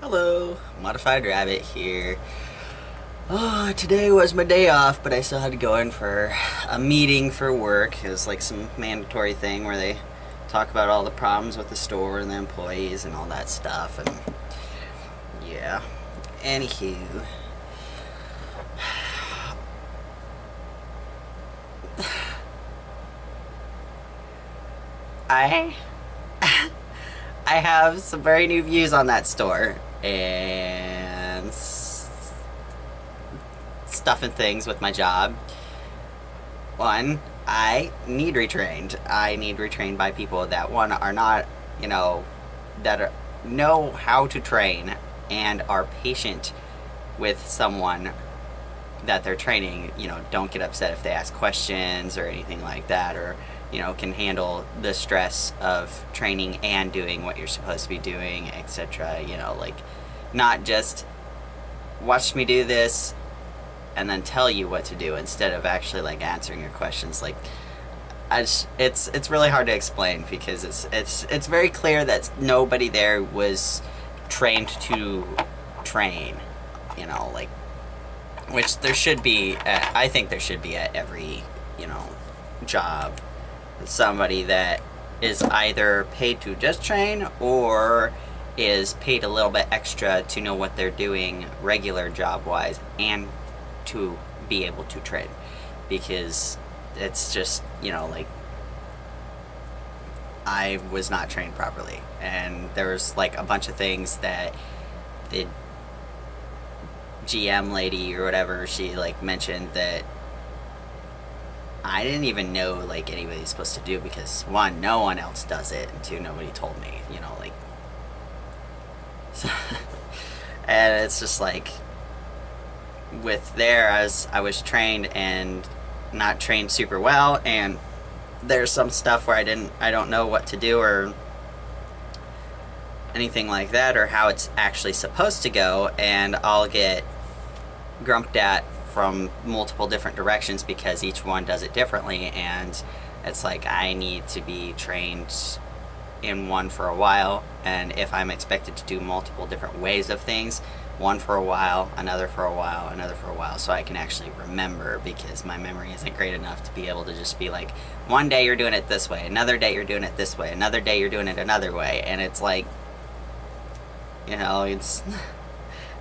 Hello, Modified Rabbit here. Oh, today was my day off, but I still had to go in for a meeting for work. It was like some mandatory thing where they talk about all the problems with the store and the employees and all that stuff. And yeah, anywho, I I have some very new views on that store and stuff and things with my job. One, I need retrained. I need retrained by people that one are not, that know how to train and are patient with someone that they're training. Don't get upset if they ask questions or anything like that, or can handle the stress of training and doing what you're supposed to be doing, etc. Like, not just watch me do this and then tell you what to do instead of actually like answering your questions. Like, it's really hard to explain because it's very clear that nobody there was trained to train. Like, which there should be. I think there should be at every job somebody that is either paid to just train or is paid a little bit extra to know what they're doing regular job wise and to be able to train, because it's just like, I was not trained properly, and there was like a bunch of things that the GM lady or whatever, she like mentioned that I didn't even know like anybody's supposed to do, because one, no one else does it, and two, nobody told me, like so, and it's just like, with there, as I was trained and not trained super well, and there's some stuff where I don't know what to do or anything like that, or how it's actually supposed to go, and I'll get grumped at from multiple different directions because each one does it differently. And it's like, I need to be trained in one for a while, and if I'm expected to do multiple different ways of things, one for a while, another for a while, another for a while, so I can actually remember, because my memory isn't great enough to be able to just be like, one day you're doing it this way, another day you're doing it this way, another day you're doing it another way. And it's like, it's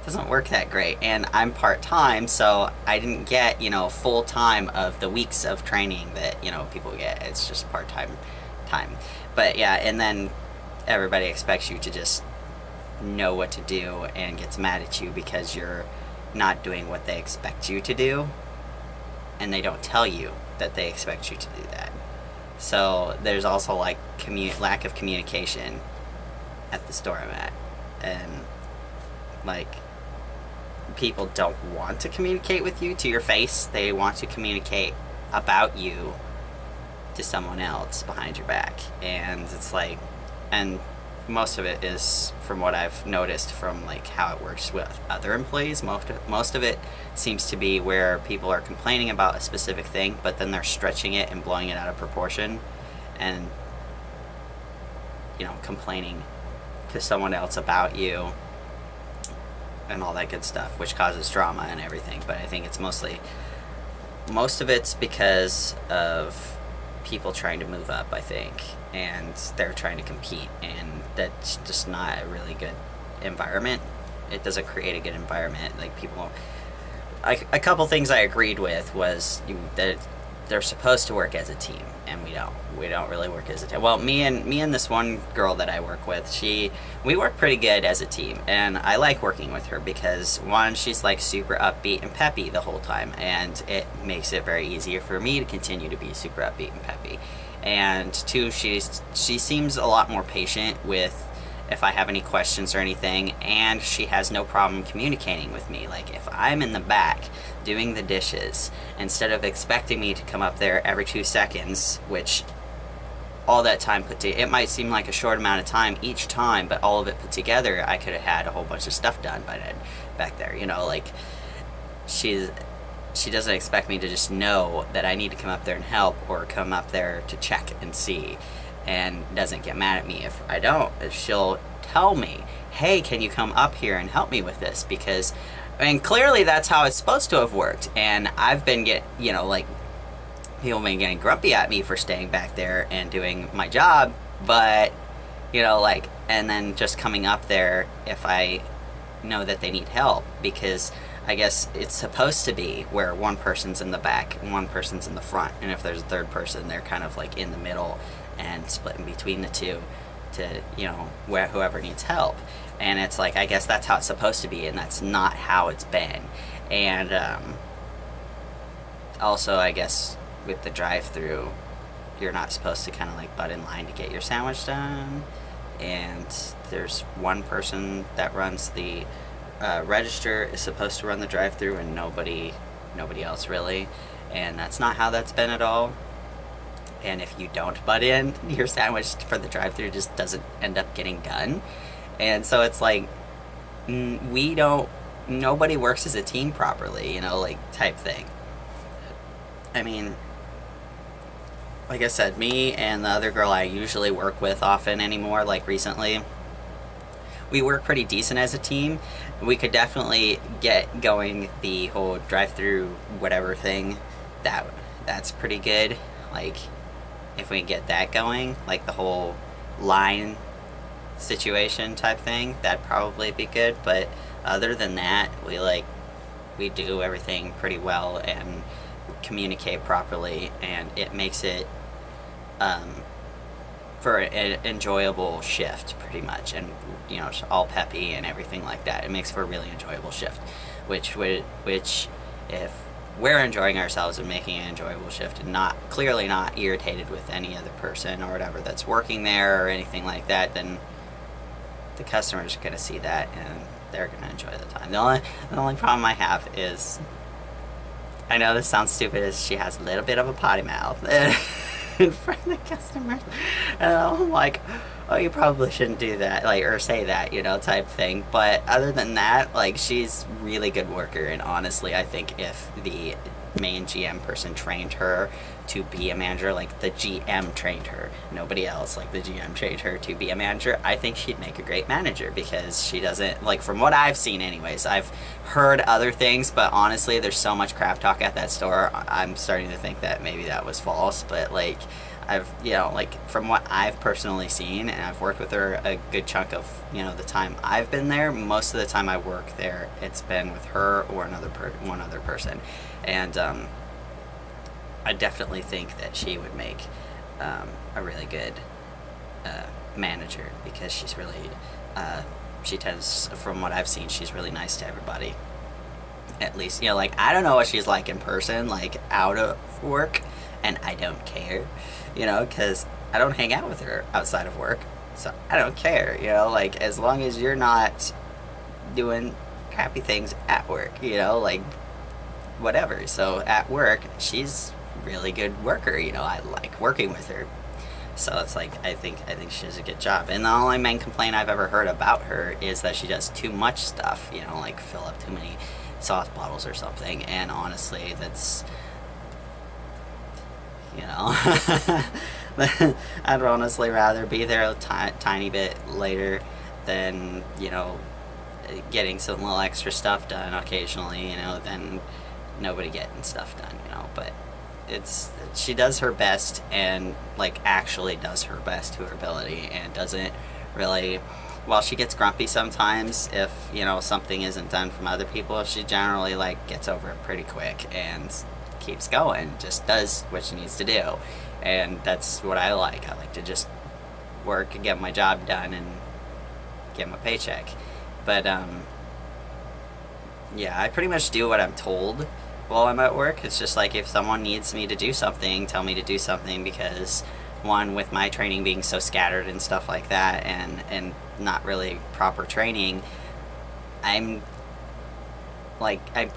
doesn't work that great. And I'm part-time, so I didn't get full time of the weeks of training that people get. It's just part-time time. But yeah, and then everybody expects you to just know what to do and gets mad at you because you're not doing what they expect you to do, and they don't tell you that they expect you to do that. So there's also like lack of communication at the store I'm at, and like, people don't want to communicate with you to your face. They want to communicate about you to someone else behind your back. And it's like, and most of it is, from what I've noticed from like how it works with other employees, most of it seems to be where people are complaining about a specific thing, but then they're stretching it and blowing it out of proportion, and complaining to someone else about you and all that good stuff, which causes drama and everything. But I think it's most of it's because of people trying to move up, I think, and they're trying to compete, and that's just not a really good environment. It doesn't create a good environment. Like, people, a couple things I agreed with was that they're supposed to work as a team, and we don't really work as a team. Well, me and this one girl that I work with, we work pretty good as a team, and I like working with her because, one, she's like super upbeat and peppy the whole time, and it makes it very easier for me to continue to be super upbeat and peppy. And two, she seems a lot more patient with if I have any questions or anything, and she has no problem communicating with me. Like, if I'm in the back doing the dishes, instead of expecting me to come up there every 2 seconds, which all that time it might seem like a short amount of time each time, but all of it put together, I could have had a whole bunch of stuff done by then back there. Like, she doesn't expect me to just know that I need to come up there and help, or come up there to check and see, and doesn't get mad at me if I don't. She'll tell me, hey, can you come up here and help me with this? Because, and clearly that's how it's supposed to have worked. And I've been like, people have been getting grumpy at me for staying back there and doing my job, but, like, and then just coming up there if I know that they need help, because I guess it's supposed to be where one person's in the back and one person's in the front, and if there's a third person, they're kind of like in the middle and splitting between the two to, where whoever needs help. And it's like, I guess that's how it's supposed to be, and that's not how it's been. And also, I guess with the drive-through, you're not supposed to kind of like butt in line to get your sandwich done. And there's one person that runs the register is supposed to run the drive-through, and nobody else really. And that's not how that's been at all. And if you don't butt in, your sandwich for the drive-through just doesn't end up getting done. And so it's like, nobody works as a team properly, like type thing. I mean, like I said, me and the other girl I usually work with often anymore, like recently, we work pretty decent as a team. We could definitely get going the whole drive-through whatever thing. That's pretty good. Like, if we get that going, like the whole line situation type thing, that'd probably be good. But other than that, we do everything pretty well and communicate properly, and it makes it for an enjoyable shift pretty much, and all peppy and everything like that. It makes for a really enjoyable shift, which if we're enjoying ourselves and making an enjoyable shift and clearly not irritated with any other person or whatever that's working there or anything like that, then the customers are going to see that and they're going to enjoy the time. The only problem I have is, I know this sounds stupid, is she has a little bit of a potty mouth in front of the customers. And I'm like, oh, you probably shouldn't do that, like, or say that, type thing. But other than that, like, she's really good worker, and honestly, I think if the main GM person trained her to be a manager, like the GM trained her, nobody else, like the GM trained her to be a manager, I think she'd make a great manager, because she doesn't, like, from what I've seen anyways, I've heard other things, but honestly, there's so much crap talk at that store, I'm starting to think that maybe that was false. But like, I've, like, from what I've personally seen, and I've worked with her a good chunk of, the time I've been there, most of the time I work there, it's been with her or one other person. And I definitely think that she would make a really good manager, because she's really, she tends, from what I've seen, she's really nice to everybody. At least, like, I don't know what she's like in person, like, out of work, and I don't care, because I don't hang out with her outside of work, so I don't care, like, as long as you're not doing crappy things at work, like, whatever. So at work, she's really good worker, I like working with her. So it's like, I think she does a good job. And the only main complaint I've ever heard about her is that she does too much stuff, like fill up too many sauce bottles or something. And honestly, that's, I'd honestly rather be there a tiny bit later than, getting some little extra stuff done occasionally, than nobody getting stuff done, but she does her best, and like actually does her best to her ability, and doesn't really, while she gets grumpy sometimes if something isn't done from other people, she generally like gets over it pretty quick and keeps going, just does what she needs to do. And that's what I like to just work and get my job done and get my paycheck. But yeah, I pretty much do what I'm told while I'm at work. It's just like, if someone needs me to do something, tell me to do something, because one, with my training being so scattered and stuff like that, and not really proper training, I'm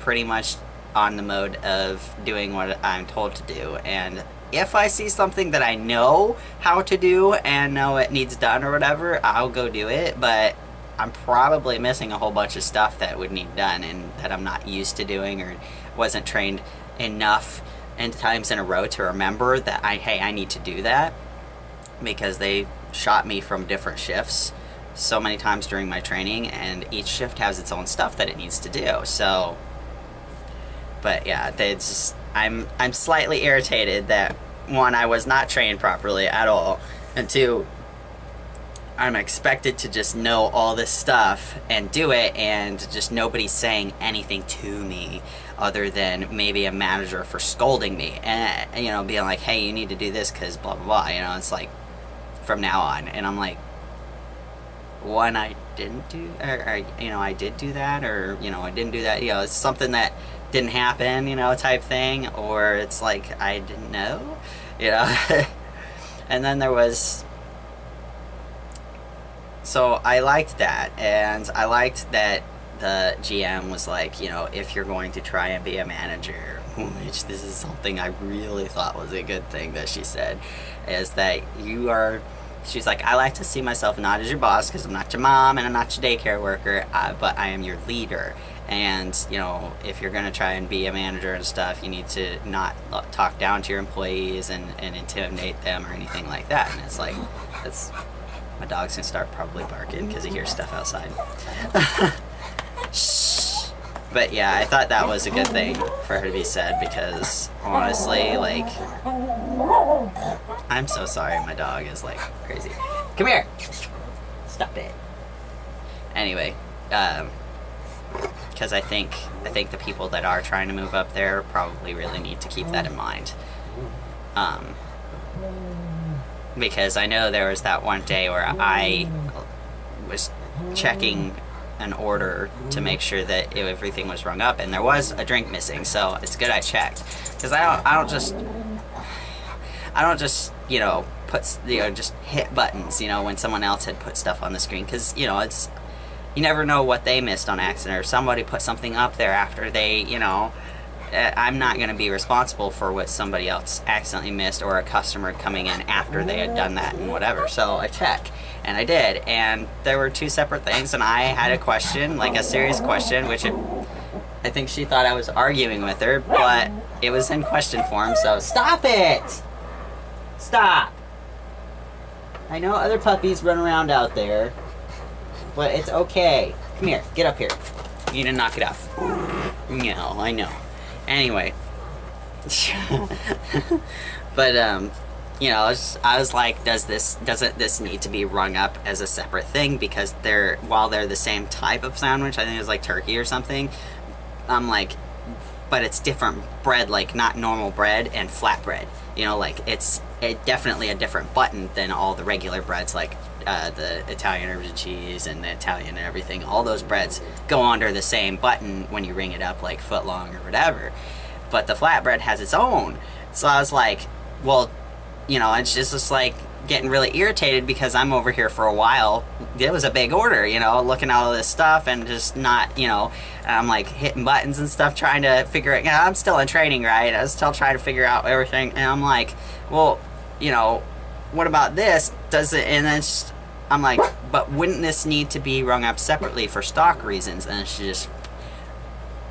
pretty much on the mode of doing what I'm told to do. And if I see something that I know how to do and know it needs done or whatever, I'll go do it. But I'm probably missing a whole bunch of stuff that would need done and that I'm not used to doing, or wasn't trained enough and times in a row to remember that hey, I need to do that, because they shot me from different shifts so many times during my training, and each shift has its own stuff that it needs to do. So, but yeah, I'm slightly irritated that, one, I was not trained properly at all, and two, I'm expected to just know all this stuff and do it, and just nobody's saying anything to me other than maybe a manager for scolding me, and you know, being like, hey, you need to do this because blah blah blah, you know. It's like, from now on. And I'm like, one, I didn't do, or you know, I did do that, or you know, I didn't do that, you know. It's something that didn't happen, you know, type thing. Or it's like, I didn't know, you know. And then there was, so I liked that, and I liked that the GM was like, you know, if you're going to try and be a manager, which this is something I really thought was a good thing that she said, is that you are, she's like, I like to see myself not as your boss, because I'm not your mom and I'm not your daycare worker, but I am your leader. And, you know, if you're going to try and be a manager and stuff, you need to not talk down to your employees and intimidate them or anything like that. And it's like, that's, my dog's gonna start probably barking because he hears stuff outside. Shh. But yeah, I thought that was a good thing for her to be said, because honestly, like, I'm so sorry, my dog is like crazy. Come here! Stop it. Anyway, because I think the people that are trying to move up there probably really need to keep that in mind. Because I know there was that one day where I was checking an order to make sure that everything was rung up, and there was a drink missing, so it's good I checked. Because I don't just, you know, just hit buttons, you know, when someone else had put stuff on the screen, because, you know, it's, you never know what they missed on accident, or somebody put something up there after they, you know, I'm not going to be responsible for what somebody else accidentally missed, or a customer coming in after they had done that and whatever. So I check, and I did, and there were two separate things, and I had a question, like a serious question, which I think she thought I was arguing with her, but it was in question form, so stop it! Stop! I know other puppies run around out there, but it's okay. Come here, get up here. You need to knock it off. No, I know. Anyway, but you know, I was like, doesn't this need to be rung up as a separate thing? Because while they're the same type of sandwich, I think it was like turkey or something. I'm like, but it's different bread, like not normal bread and flatbread. You know, like it's definitely a different button than all the regular breads, like the Italian herbs and cheese and the Italian and everything. All those breads go under the same button when you ring it up, like foot long or whatever. But the flatbread has its own. So I was like, well, you know, it's just like getting really irritated, because I'm over here for a while. It was a big order, you know, looking at all this stuff and just not, you know, and I'm like hitting buttons and stuff, trying to figure it out. I'm still in training, right? I was still trying to figure out everything, and I'm like, well, you know, what about this? Does it? And then I'm like, but wouldn't this need to be rung up separately for stock reasons? And she just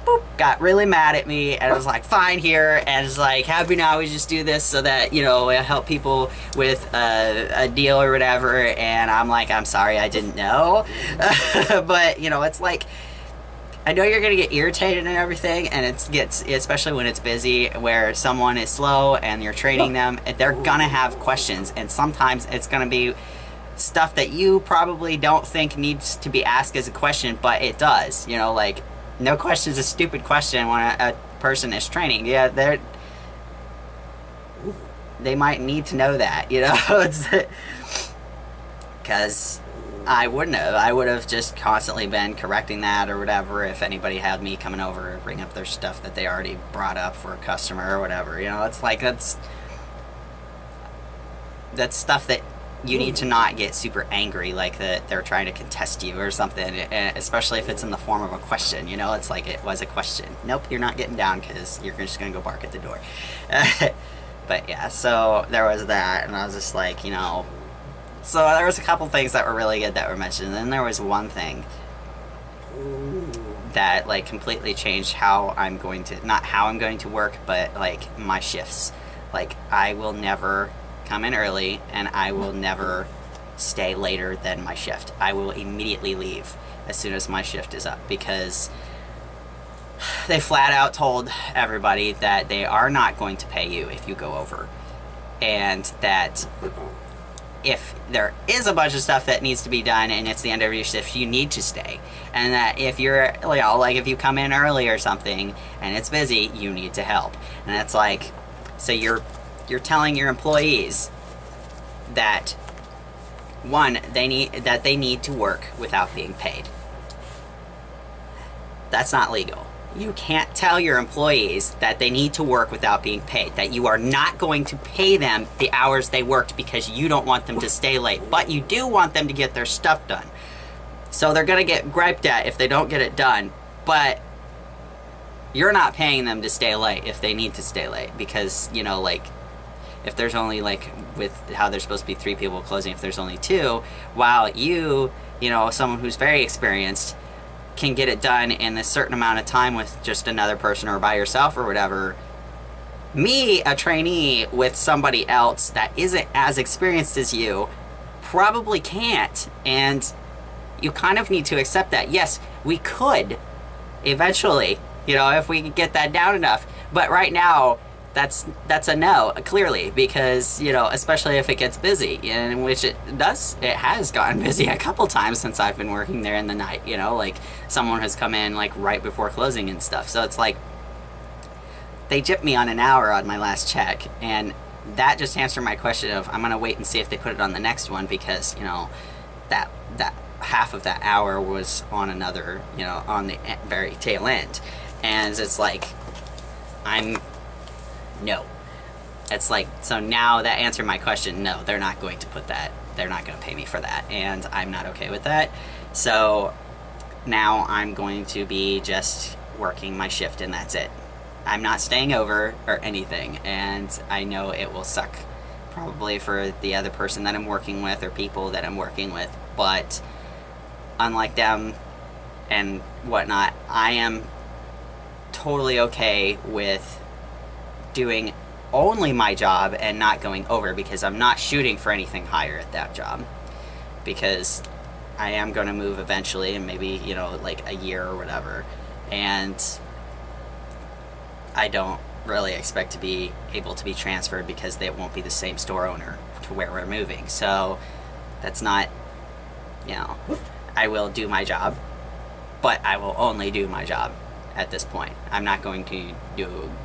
boop, got really mad at me, and I was like, fine here, and it's like, happy now we just do this so that, you know, I help people with a deal or whatever. And I'm like, I'm sorry, I didn't know. But, you know, it's like, I know you're gonna get irritated and everything, and it gets, especially when it's busy, where someone is slow and you're training them, they're gonna have questions, and sometimes it's gonna be stuff that you probably don't think needs to be asked as a question, but it does. You know, like, no question is a stupid question when a person is training. Yeah, they might need to know that, you know. Because I wouldn't have. I would have just constantly been correcting that or whatever if anybody had me coming over and bring up their stuff that they already brought up for a customer or whatever. You know, it's like, that's stuff that you need to not get super angry, like that they're trying to contest you or something, especially if it's in the form of a question. You know, it's like, it was a question. Nope, you're not getting down because you're just gonna go bark at the door. But yeah, so there was that, and I was just like, you know, so there was a couple things that were really good that were mentioned, and then there was one thing that like completely changed how I'm going to, not how I'm going to work, but like my shifts. Like, I will never come in early, and I will never stay later than my shift. I will immediately leave as soon as my shift is up, because they flat out told everybody that they are not going to pay you if you go over, and that if there is a bunch of stuff that needs to be done and it's the end of your shift, you need to stay. And that if you're, you know, like if you come in early or something and it's busy, you need to help. And it's like, so you're telling your employees that, one, they need to work without being paid. That's not legal. You can't tell your employees that they need to work without being paid, that you are not going to pay them the hours they worked because you don't want them to stay late, but you do want them to get their stuff done. So they're going to get griped at if they don't get it done, but you're not paying them to stay late if they need to stay late, because, you know, like, if there's only, like, with how there's supposed to be 3 people closing, if there's only 2, while you know, someone who's very experienced, can get it done in a certain amount of time with just another person or by yourself or whatever, me, a trainee with somebody else that isn't as experienced as you, probably can't. And you kind of need to accept that. Yes, we could eventually, you know, if we could get that down enough, but right now that's a no, clearly, because, you know, especially if it gets busy, in which it has gotten busy a couple times since I've been working there in the night, you know, like someone has come in like right before closing and stuff. So it's like, they gypped me on an hour on my last check, and that just answered my question of, I'm gonna wait and see if they put it on the next one, because, you know, that half of that hour was on another, you know, on the very tail end. And it's like, no. It's like, so now that answered my question. No, they're not going to put that, they're not going to pay me for that, and I'm not okay with that. So now I'm going to be just working my shift, and that's it. I'm not staying over or anything, and I know it will suck probably for the other person that I'm working with or people that I'm working with, but unlike them and whatnot, I am totally okay with doing only my job and not going over, because I'm not shooting for anything higher at that job, because I am going to move eventually, and maybe, you know, like a year or whatever, and I don't really expect to be able to be transferred, because they won't be the same store owner to where we're moving. So that's not, you know, I will do my job, but I will only do my job at this point. I'm not going to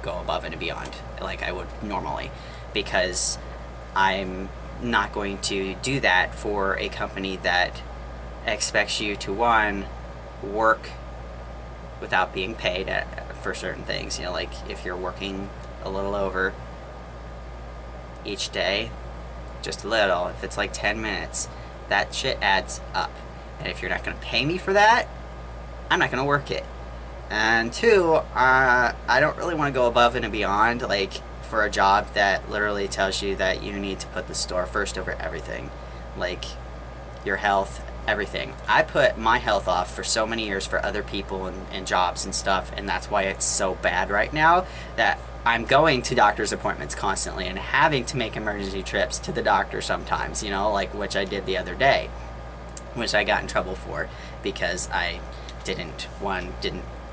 go above and beyond like I would normally, because I'm not going to do that for a company that expects you to, one, work without being paid for certain things. You know, like if you're working a little over each day, just a little, if it's like 10 minutes, that shit adds up. And if you're not going to pay me for that, I'm not going to work it. And 2, I don't really want to go above and beyond, like, for a job that literally tells you that you need to put the store first over everything. Like, your health, everything. I put my health off for so many years for other people and jobs and stuff, and that's why it's so bad right now, that I'm going to doctor's appointments constantly and having to make emergency trips to the doctor sometimes, you know, like, which I did the other day, which I got in trouble for, because I didn't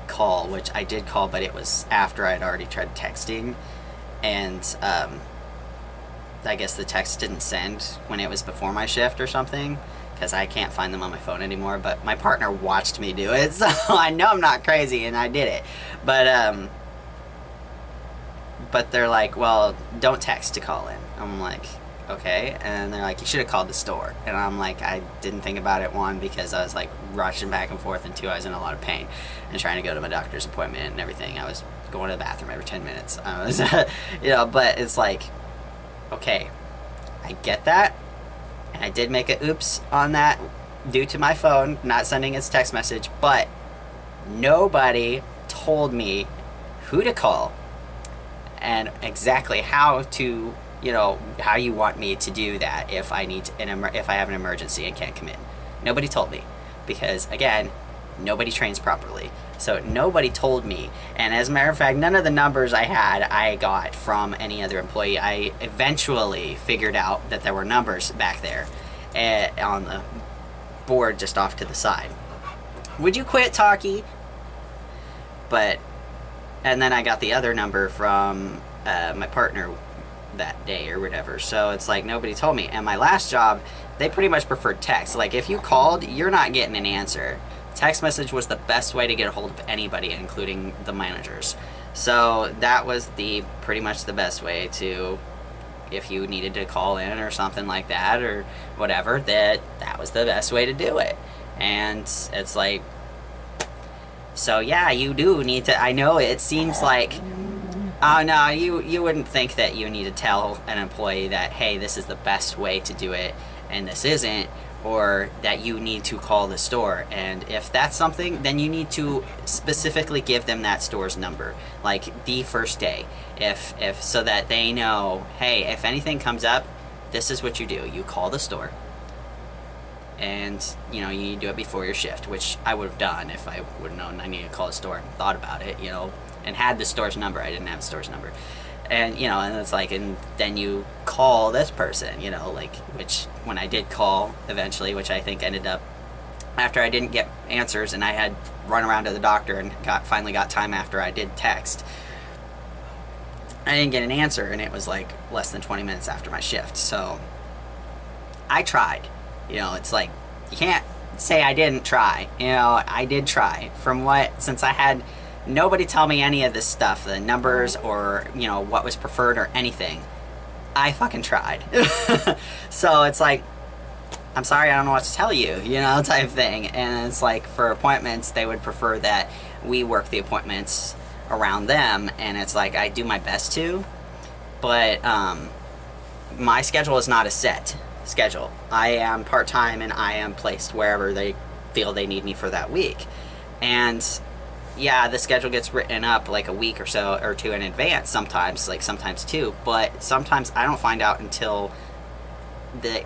call, which I did call, but it was after I'd already tried texting, and I guess the text didn't send when it was before my shift or something, because I can't find them on my phone anymore. But my partner watched me do it, so I know I'm not crazy, and I did it. But they're like, well, don't text to call in. I'm like, okay. And they're like, you should have called the store. And I'm like, I didn't think about it, 1, because I was like rushing back and forth, and 2, I was in a lot of pain and trying to go to my doctor's appointment and everything. I was going to the bathroom every 10 minutes. I was, you know, but it's like, okay, I get that. And I did make a oops on that due to my phone not sending its text message, but nobody told me who to call and exactly how to, you know, how you want me to do that if I need to, if I have an emergency and can't come in. Nobody told me, because again, nobody trains properly. So nobody told me, and as a matter of fact, none of the numbers I had I got from any other employee. I eventually figured out that there were numbers back there, on the board just off to the side. Would you quit, Taki? But, and then I got the other number from my partner that day or whatever. So it's like nobody told me. And my last job, they pretty much preferred text. Like if you called, you're not getting an answer. Text message was the best way to get a hold of anybody, including the managers. So that was pretty much the best way to, if you needed to call in or something like that or whatever, that was the best way to do it. And it's like, so yeah, you do need to, I know it seems like, oh no, you wouldn't think that you need to tell an employee that, hey, this is the best way to do it and this isn't, or that you need to call the store. And if that's something, then you need to specifically give them that store's number, like the first day, if so that they know, hey, if anything comes up, this is what you do. You call the store, and you know, you need to do it before your shift, which I would have done if I would have known I needed to call the store and thought about it, you know, and had the store's number. I didn't have the store's number. And, you know, and it's like, and then you call this person, you know, like, which when I did call eventually, which I think ended up, after I didn't get answers and I had run around to the doctor and finally got time after I did text, I didn't get an answer, and it was like less than 20 minutes after my shift. So I tried, you know, it's like, you can't say I didn't try, you know, I did try. Since I had nobody tell me any of this stuff, the numbers or, you know, what was preferred or anything, I fucking tried. So it's like, I'm sorry, I don't know what to tell you, you know, type thing. And it's like, for appointments, they would prefer that we work the appointments around them, and it's like, I do my best to, but my schedule is not a set schedule. I am part-time, and I am placed wherever they feel they need me for that week. And yeah, the schedule gets written up like a week or so or two in advance sometimes, like sometimes two, but sometimes I don't find out until the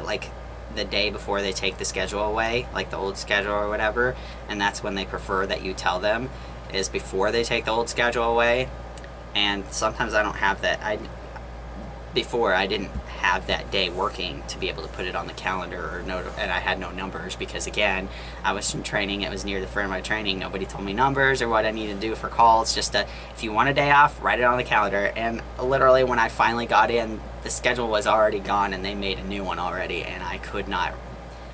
day before they take the schedule away, like the old schedule or whatever, and that's when they prefer that you tell them, is before they take the old schedule away. And sometimes I don't have that. Before I didn't have that day working to be able to put it on the calendar, and I had no numbers because, again, I was in training. It was near the front of my training. Nobody told me numbers or what I needed to do for calls. Just if you want a day off, write it on the calendar. And literally, when I finally got in, the schedule was already gone, and they made a new one already, and I could not.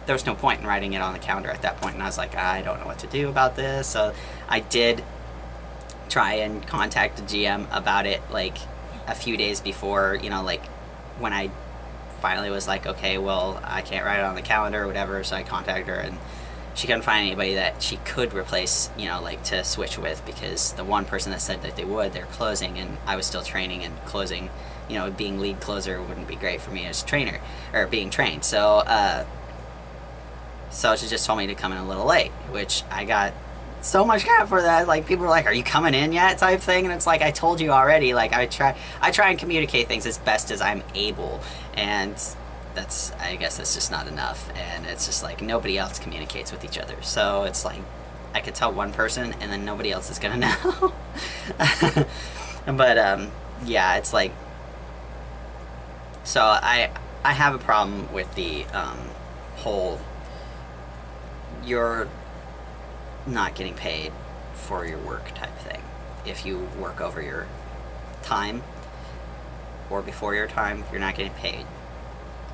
There was no point in writing it on the calendar at that point, and I was like, I don't know what to do about this. So I did try and contact the GM about it, like a few days before, you know, like when I finally was like, okay, well, I can't write it on the calendar or whatever. So I contacted her, and she couldn't find anybody that she could replace, you know, like to switch with, because the one person that said that they're closing, and I was still training, and closing, you know, being lead closer wouldn't be great for me as a trainer, or being trained. So so she just told me to come in a little late, which I got so much crap for that. Like, people were like, are you coming in yet, type thing. And it's like, I told you already. Like, I try and communicate things as best as I'm able, and I guess that's just not enough. And it's just like, nobody else communicates with each other, so it's like, I could tell one person and then nobody else is gonna know. But yeah, it's like, so I have a problem with the whole, you're not getting paid for your work type thing. If you work over your time or before your time, you're not getting paid,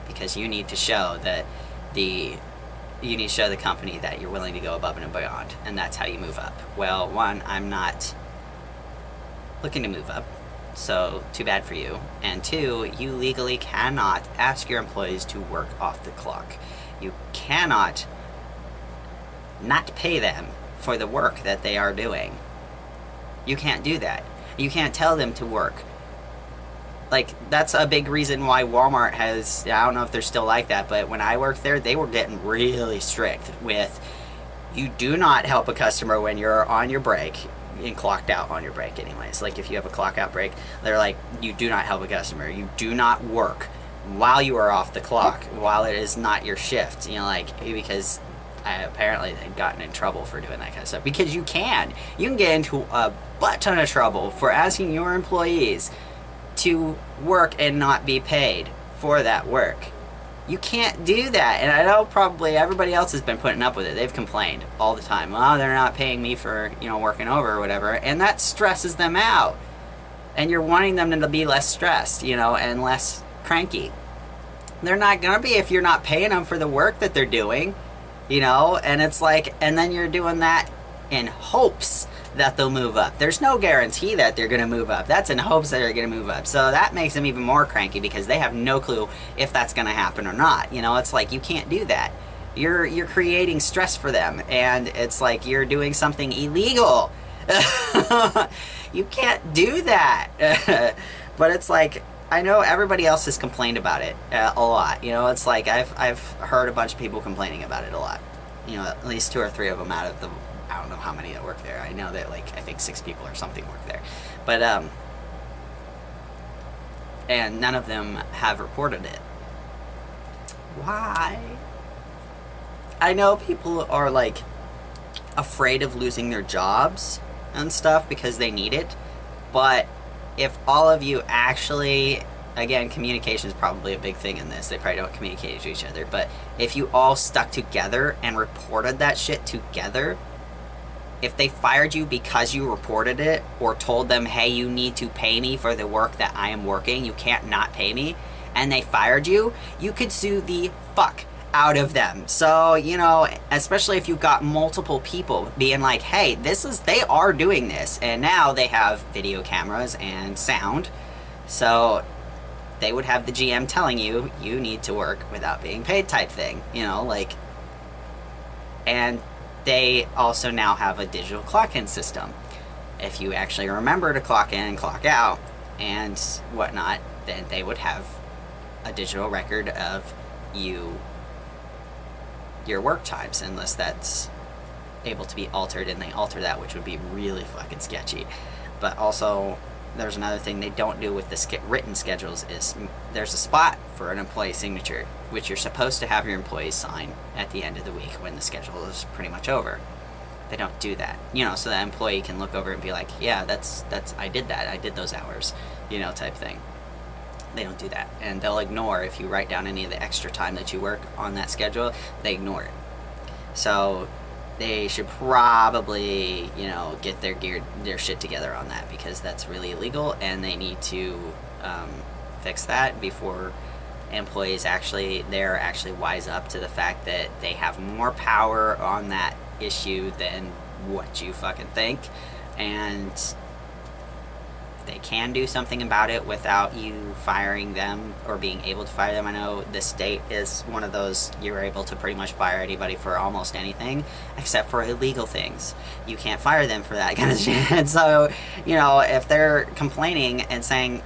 because you need to show that you need to show the company that you're willing to go above and beyond, and that's how you move up. Well, one, I'm not looking to move up, so too bad for you. And two, you legally cannot ask your employees to work off the clock. You cannot not pay them for the work that they are doing. You can't do that. You can't tell them to work. Like, that's a big reason why Walmart has, I don't know if they're still like that, but when I worked there, they were getting really strict with, you do not help a customer when you're on your break, and clocked out on your break anyways. Like, if you have a clock out break, they're like, you do not help a customer. You do not work while you are off the clock, while it is not your shift. You know, like, because apparently they'd gotten in trouble for doing that kind of stuff. Because you can get into a butt ton of trouble for asking your employees to work and not be paid for that work. You can't do that. And I know probably everybody else has been putting up with it. They've complained all the time. Well, they're not paying me for, working over or whatever. And that stresses them out. And you're wanting them to be less stressed, and less cranky. They're not going to be if you're not paying them for the work that they're doing, and it's like, and then you're doing that in hopes that they'll move up. There's no guarantee that they're going to move up. That's in hopes that they're going to move up. So that makes them even more cranky because they have no clue if that's going to happen or not. It's like, you can't do that. You're creating stress for them, and it's like you're doing something illegal. You can't do that. But it's like, I know everybody else has complained about it a lot. It's like I've heard a bunch of people complaining about it a lot. At least 2 or 3 of them out of the, I don't know how many that work there. I know that, like, I think 6 people or something work there. But, and none of them have reported it. Why? I know people are, like, afraid of losing their jobs and stuff because they need it. But if all of you actually, again, communication is probably a big thing in this. They probably don't communicate to each other. But if you all stuck together and reported that shit together, if they fired you because you reported it or told them, hey, you need to pay me for the work that I am working, you can't not pay me, and they fired you, you could sue the fuck out of them. So, especially if you've got multiple people being like, hey, they are doing this, and now they have video cameras and sound, so they would have the GM telling you, you need to work without being paid type thing, and they also now have a digital clock-in system. If you actually remember to clock in and clock out and whatnot, then they would have a digital record of your work times, unless that's able to be altered, and they alter that, which would be really fucking sketchy. But also, there's another thing they don't do with the written schedules is there's a spot for an employee signature, which you're supposed to have your employees sign at the end of the week when the schedule is pretty much over. They don't do that, so that employee can look over and be like, yeah, that's I did that, I did those hours, type thing. They don't do that, and they'll ignore if you write down any of the extra time that you work on that schedule. They ignore it. So they should probably, get their shit together on that, because that's really illegal, and they need to fix that before employees actually wise up to the fact that they have more power on that issue than what you fucking think, and they can do something about it without you firing them or being able to fire them. I know this state is one of those, you're able to pretty much fire anybody for almost anything except for illegal things. You can't fire them for that kind of shit. So, if they're complaining and saying,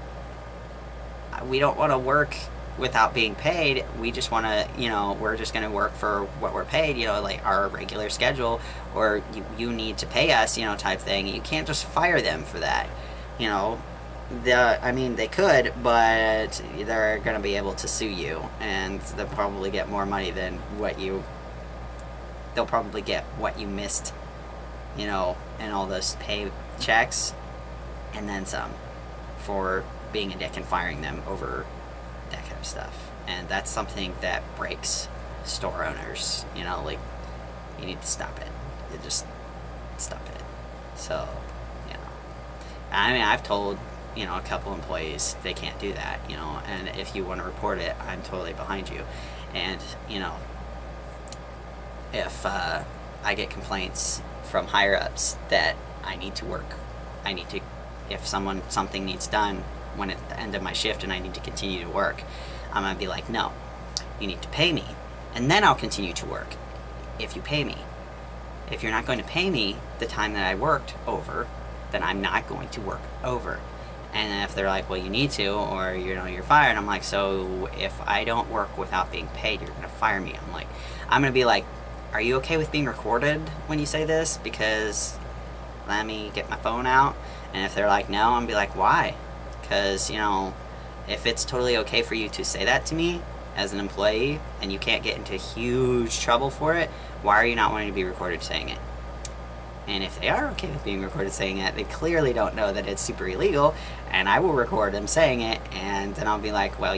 we don't want to work without being paid, we just want to, we're just going to work for what we're paid, like our regular schedule, or you need to pay us, type thing, you can't just fire them for that. They could, but they're going to be able to sue you, and they'll probably get more money than they'll probably get what you missed, and all those pay checks, and then some, for being a dick and firing them over that kind of stuff. And that's something that breaks store owners, like, you need to stop it. You just stop it. So, I've told, a couple employees they can't do that, and if you want to report it, I'm totally behind you. And, if I get complaints from higher-ups that I need to work, if something needs done when at the end of my shift and I need to continue to work, I'm going to be like, no, you need to pay me, and then I'll continue to work if you pay me. If you're not going to pay me the time that I worked over, then I'm not going to work over. And if they're like, well, you need to, or you're fired, I'm like, so if I don't work without being paid, you're gonna fire me. I'm gonna be like, are you okay with being recorded when you say this? Because let me get my phone out. And if they're like, no, I'm gonna be like, why? Because if it's totally okay for you to say that to me as an employee, and you can't get into huge trouble for it, why are you not wanting to be recorded saying it? And if they are okay with being recorded saying it, they clearly don't know that it's super illegal, and I will record them saying it, and then I'll be like, well,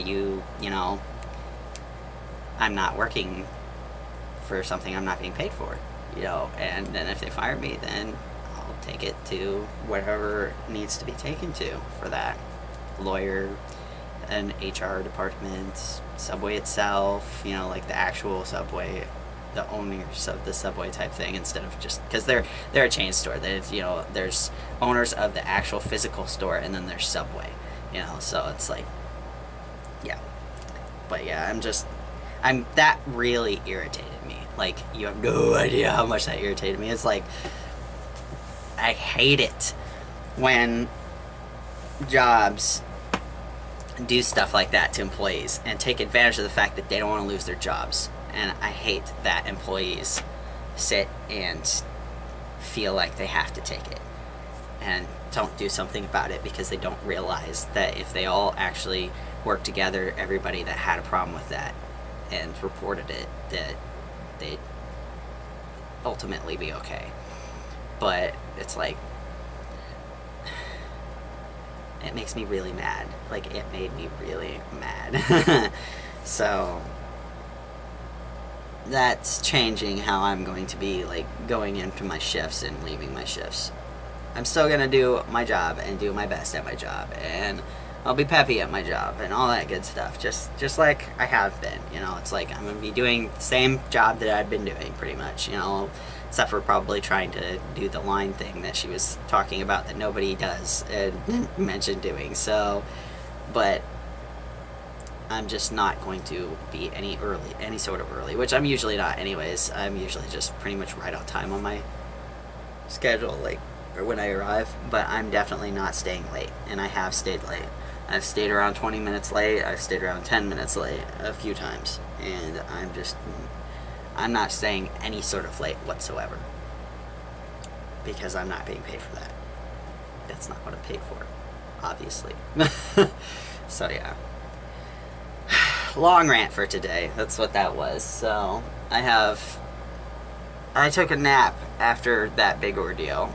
I'm not working for something I'm not being paid for, you know. And then if they fire me, then I'll take it to whatever needs to be taken to for that. Lawyer, an HR department, Subway itself, you know, like the actual Subway, the owners of the Subway type thing, instead of just, because they're a chain store. There's, you know, there's owners of the actual physical store, and then there's Subway, you know. So it's like, yeah. But yeah, that really irritated me. Like, you have no idea how much that irritated me. It's like, I hate it when jobs do stuff like that to employees and take advantage of the fact that they don't want to lose their jobs. And I hate that employees sit and feel like they have to take it and don't do something about it, because they don't realize that if they all actually work together, everybody that had a problem with that and reported it, that they'd ultimately be okay. But it's like, it makes me really mad. Like, it made me really mad. So that's changing how I'm going to be, like, going into my shifts and leaving my shifts. I'm still gonna do my job and do my best at my job, and I'll be peppy at my job and all that good stuff, just like I have been, you know. It's like I'm gonna be doing the same job that I've been doing, pretty much, you know, except for probably trying to do the line thing that she was talking about that nobody does and mentioned doing. So, but I'm just not going to be any sort of early, which I'm usually not anyways. I'm usually just pretty much right on time on my schedule, like, or when I arrive. But I'm definitely not staying late, and I have stayed late. I've stayed around 20 minutes late, I've stayed around 10 minutes late a few times, and I'm not staying any sort of late whatsoever, because I'm not being paid for that. That's not what I'm paid for, obviously. So yeah. Long rant for today. That's what that was. So I took a nap after that big ordeal,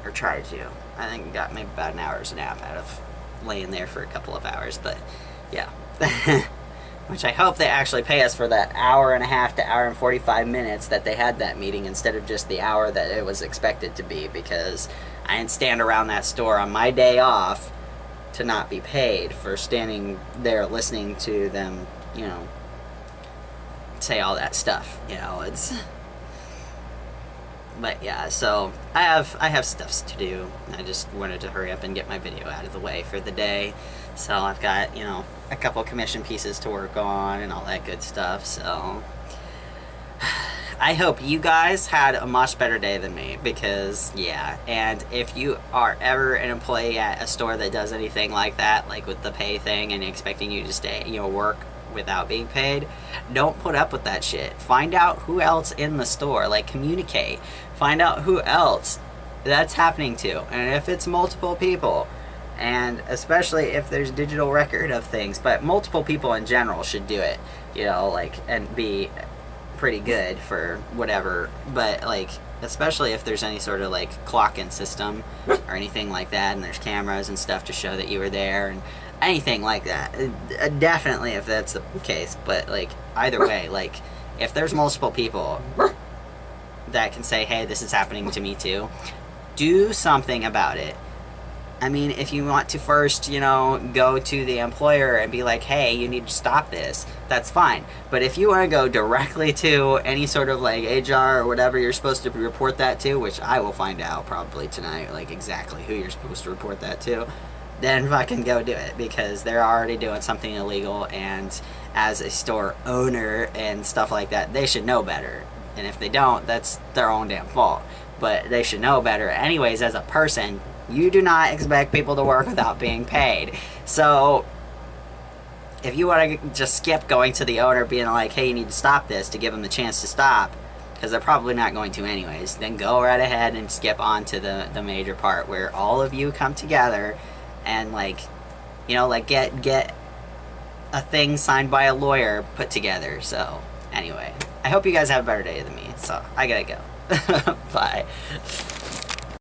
or tried to. I think I got maybe about an hour's nap out of laying there for a couple of hours, but yeah. Which I hope they actually pay us for that hour and a half to hour and 45 minutes that they had that meeting, instead of just the hour that it was expected to be, because I didn't stand around that store on my day off to not be paid for standing there listening to them, you know, say all that stuff, you know. It's, but yeah, so I have stuff to do. I just wanted to hurry up and get my video out of the way for the day. So I've got, you know, a couple commission pieces to work on and all that good stuff. So I hope you guys had a much better day than me, because yeah. And if you are ever an employee at a store that does anything like that, like with the pay thing and expecting you to stay, you know, work without being paid, don't put up with that shit. Find out who else in the store, like, communicate. Find out who else that's happening to, and if it's multiple people, and especially if there's digital record of things. But multiple people in general should do it, you know, like, and be pretty good for whatever. But like, especially if there's any sort of like clock-in system or anything like that, and there's cameras and stuff to show that you were there and anything like that, definitely if that's the case. But like, either way, like, if there's multiple people that can say, hey, this is happening to me too, do something about it. I mean, if you want to first, you know, go to the employer and be like, hey, you need to stop this, that's fine. But if you want to go directly to any sort of like HR or whatever you're supposed to report that to, which I will find out probably tonight, like exactly who you're supposed to report that to, then fucking go do it, because they're already doing something illegal, and as a store owner and stuff like that, they should know better. And if they don't, that's their own damn fault. But they should know better. Anyways, as a person, you do not expect people to work without being paid. So if you want to just skip going to the owner being like, hey, you need to stop this, to give them the chance to stop, because they're probably not going to anyways, then go right ahead and skip on to the major part where all of you come together and, like, you know, like get a thing signed by a lawyer put together. So anyway, I hope you guys have a better day than me, so I gotta go. Bye.